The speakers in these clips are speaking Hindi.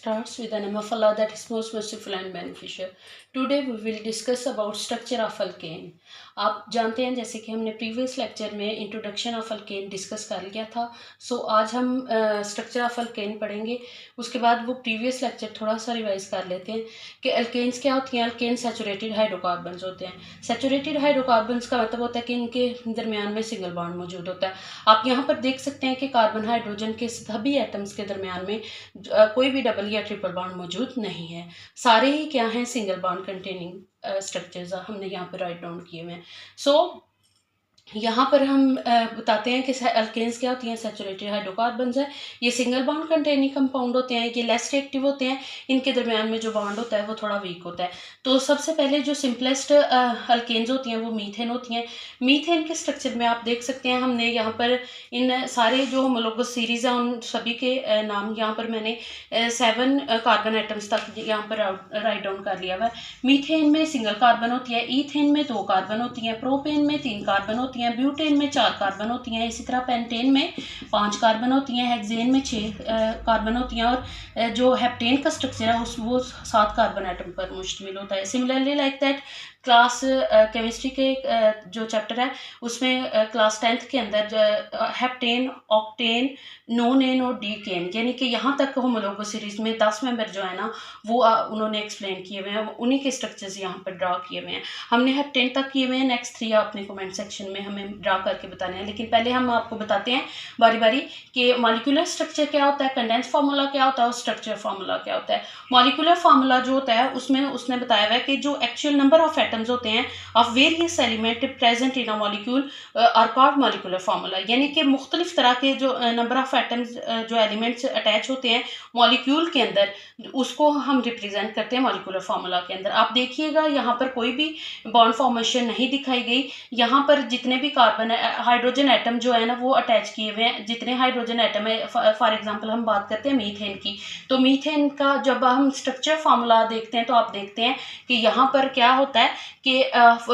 starts with the name of Allah that is most merciful and beneficial. Today we will discuss about structure of alkane. आप जानते हैं जैसे कि हमने प्रीवियस लेक्चर में इंट्रोडक्शन ऑफ अल्केन डिस्कस कर लिया था। आज हम स्ट्रक्चर ऑफ अल्केन पढ़ेंगे। उसके बाद वो प्रीवियस लेक्चर थोड़ा सा रिवाइज कर लेते हैं कि अल्केन्स क्या होती हैं। अल्केन सैचुरेटेड हाइड्रोकार्बन्स होते हैं। सैचुरेटेड हाइड्रोकार्बन्स का मतलब होता है कि इनके दरमियान में सिंगल बॉन्ड मौजूद होता है। आप यहाँ पर देख सकते हैं कि कार्बन हाइड्रोजन के सभी एटम्स के दरमियान में कोई भी डबल या ट्रिपल बॉन्ड मौजूद नहीं है। सारे ही क्या हैं, सिंगल बॉन्ड कंटेनिंग स्ट्रक्चर्स हमने यहाँ पर राइट डाउन किए हुए हैं। यहाँ पर हम बताते हैं कि अल्केन्स क्या होती हैं, सैचुरेटेड हाइड्रोकार्बन्स है। ये सिंगल बॉन्ड कंटेनिंग कंपाउंड होते हैं, ये लेस रिएक्टिव होते हैं, इनके दरमियान में जो बॉन्ड होता है वो थोड़ा वीक होता है। तो सबसे पहले जो सिंपलेस्ट अल्केन्स होती हैं वो मीथेन होती हैं। मीथेन के स्ट्रक्चर में आप देख सकते हैं, हमने यहाँ पर इन सारे जो होमोलोगस सीरीज़ हैं उन सभी के नाम यहाँ पर मैंने 7 कार्बन एटम्स तक यहाँ पर राइट डाउन कर लिया हुआ है। मीथेन में सिंगल कार्बन होती है, ईथेन में 2 कार्बन होती हैं, प्रोपेन में 3 कार्बन होती हैं, ब्यूटेन में 4 कार्बन होती हैं, इसी तरह पेंटेन में 5 कार्बन होती हैं, हेक्सेन में 6 कार्बन होती हैं, और जो हेप्टेन का स्ट्रक्चर है वो 7 कार्बन एटम पर मुश्तमिल होता है। Similarly like that class chemistry के जो चैप्टर है उसमें क्लास 10th के अंदर हेप्टेन, ऑक्टेन, नोनेन और डीकेन यानी कि यहाँ तक होमोलोगस सीरीज में 10 मेंबर जो है ना वो उन्होंने एक्सप्लेन किए हुए हैं, उन्हीं के स्ट्रक्चर्स यहाँ पर ड्रा किए हुए हैं। हमने हेप्टेन तक किए हुए हैं, नेक्स्ट 3 अपने कमेंट सेक्शन में हमें ड्रा करके बताने हैं। लेकिन पहले हम आपको बताते हैं बारी बारी कि मॉलिक्यूलर स्ट्रक्चर क्या होता है, कंडेंस फार्मूला क्या होता है और स्ट्रक्चर फार्मूला क्या होता है। मॉलिक्यूलर फार्मूला जो होता है उसमें उसने बताया हुआ है कि जो एक्चुअल नंबर ऑफ एटम्स होते हैं of various element present in a molecule are called molecular formula, यानी कि मुख्तलिफ तरह के जो नंबर ऑफ एटम्स जो एलिमेंट्स अटैच होते हैं मॉलिक्यूल के अंदर उसको हम रिप्रेजेंट करते हैं मॉलिक्यूलर फार्मूला के अंदर। आप देखिएगा यहाँ पर कोई भी बॉन्ड फॉर्मेशन नहीं दिखाई गई। यहाँ पर जितने भी कार्बन हाइड्रोजन एटम जो है ना वो अटैच किए हुए हैं, जितने हाइड्रोजन एटम है। फॉर एग्जांपल हम बात करते हैं मीथेन की, तो मीथेन का जब हम स्ट्रक्चर फार्मूला देखते हैं तो आप देखते हैं कि यहाँ पर क्या होता है कि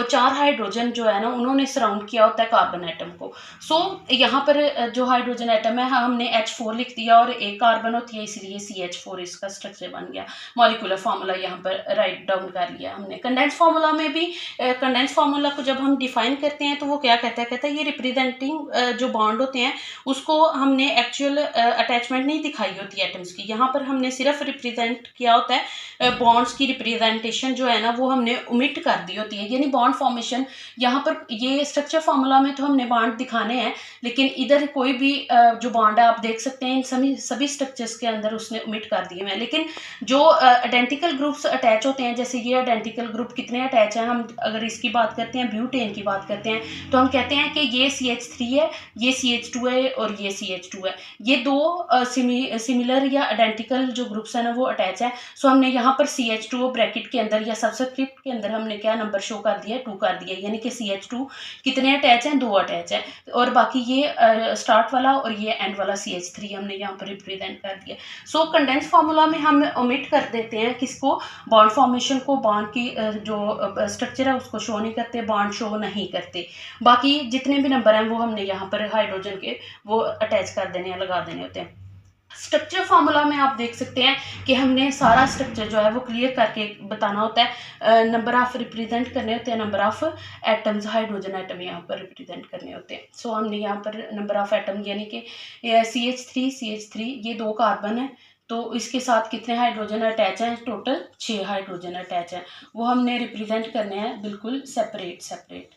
4 हाइड्रोजन जो है ना उन्होंने सराउंड किया होता है कार्बन एटम को। यहाँ पर जो हाइड्रोजन एटम है हमने H4 लिख दिया और एक कार्बन होती है इसलिए CH4 इसका स्ट्रक्चर बन गया। मॉलिक्यूलर फार्मूला यहाँ पर राइट डाउन कर लिया हमने। कंडेंस फार्मूला में भी कंडेंस फार्मूला को जब हम डिफाइन करते हैं तो वो क्या कहता है ये रिप्रेजेंटिंग जो बॉन्ड होते हैं उसको हमने एक्चुअल अटैचमेंट नहीं दिखाई होती एटम्स की। यहाँ पर हमने सिर्फ रिप्रेजेंट किया होता है बॉन्ड्स की रिप्रेजेंटेशन जो है ना वो हमने ओमिट कर दी होती है, यानी बॉन्ड फॉर्मेशन। यहाँ पर ये स्ट्रक्चर फार्मूला में तो हमने बॉन्ड दिखाने हैं लेकिन इधर कोई भी जो बॉन्ड है आप देख सकते हैं इन सभी स्ट्रक्चर्स के अंदर उसने ओमिट कर दिए हैं। लेकिन जो आइडेंटिकल ग्रुप्स अटैच होते हैं, जैसे ये आइडेंटिकल ग्रुप कितने अटैच हैं, हम अगर इसकी बात करते हैं ब्यूटेन की बात करते हैं तो हम कहते हैं कि ये CH3 है, ये CH2 है और ये CH2 है। ये 2 सिमिलर या आइडेंटिकल जो ग्रुप्स हैं ना वो अटैच है। सो हमने यहाँ पर CH2 ब्रैकेट के अंदर या सबस्क्रिप्ट के अंदर हमने क्या नंबर शो कर दिया, 2 कर दिया, यानी कि CH2 कितने अटैच हैं, 2 अटैच है। और बाकी ये स्टार्ट वाला और ये एंड वाला CH3 हमने यहाँ पर रिप्रेजेंट कर दिया। सो कंडेंस फार्मूला में हम ओमिट कर देते हैं किसको, बॉन्ड फॉर्मेशन को, बॉन्ड की जो स्ट्रक्चर है उसको शो नहीं करते, बॉन्ड शो नहीं करते। बाकी जितने भी नंबर हैं वो हमने यहाँ पर हाइड्रोजन के वो अटैच कर देने हैं, लगा देने होते हैं। स्ट्रक्चर फार्मूला में आप देख सकते हैं कि हमने सारा स्ट्रक्चर जो है वो क्लियर करके बताना होता है। नंबर ऑफ रिप्रेजेंट करने होते हैं, number of atoms, hydrogen atom यहाँ पर रिप्रेजेंट करने होते हैं। सो हमने यहाँ पर नंबर ऑफ एटम यानी कि CH3 ये 2 कार्बन है तो इसके साथ कितने हाइड्रोजन अटैच हैं, टोटल 6 हाइड्रोजन अटैच हैं। वो हमने रिप्रेजेंट करने हैं बिल्कुल सेपरेट।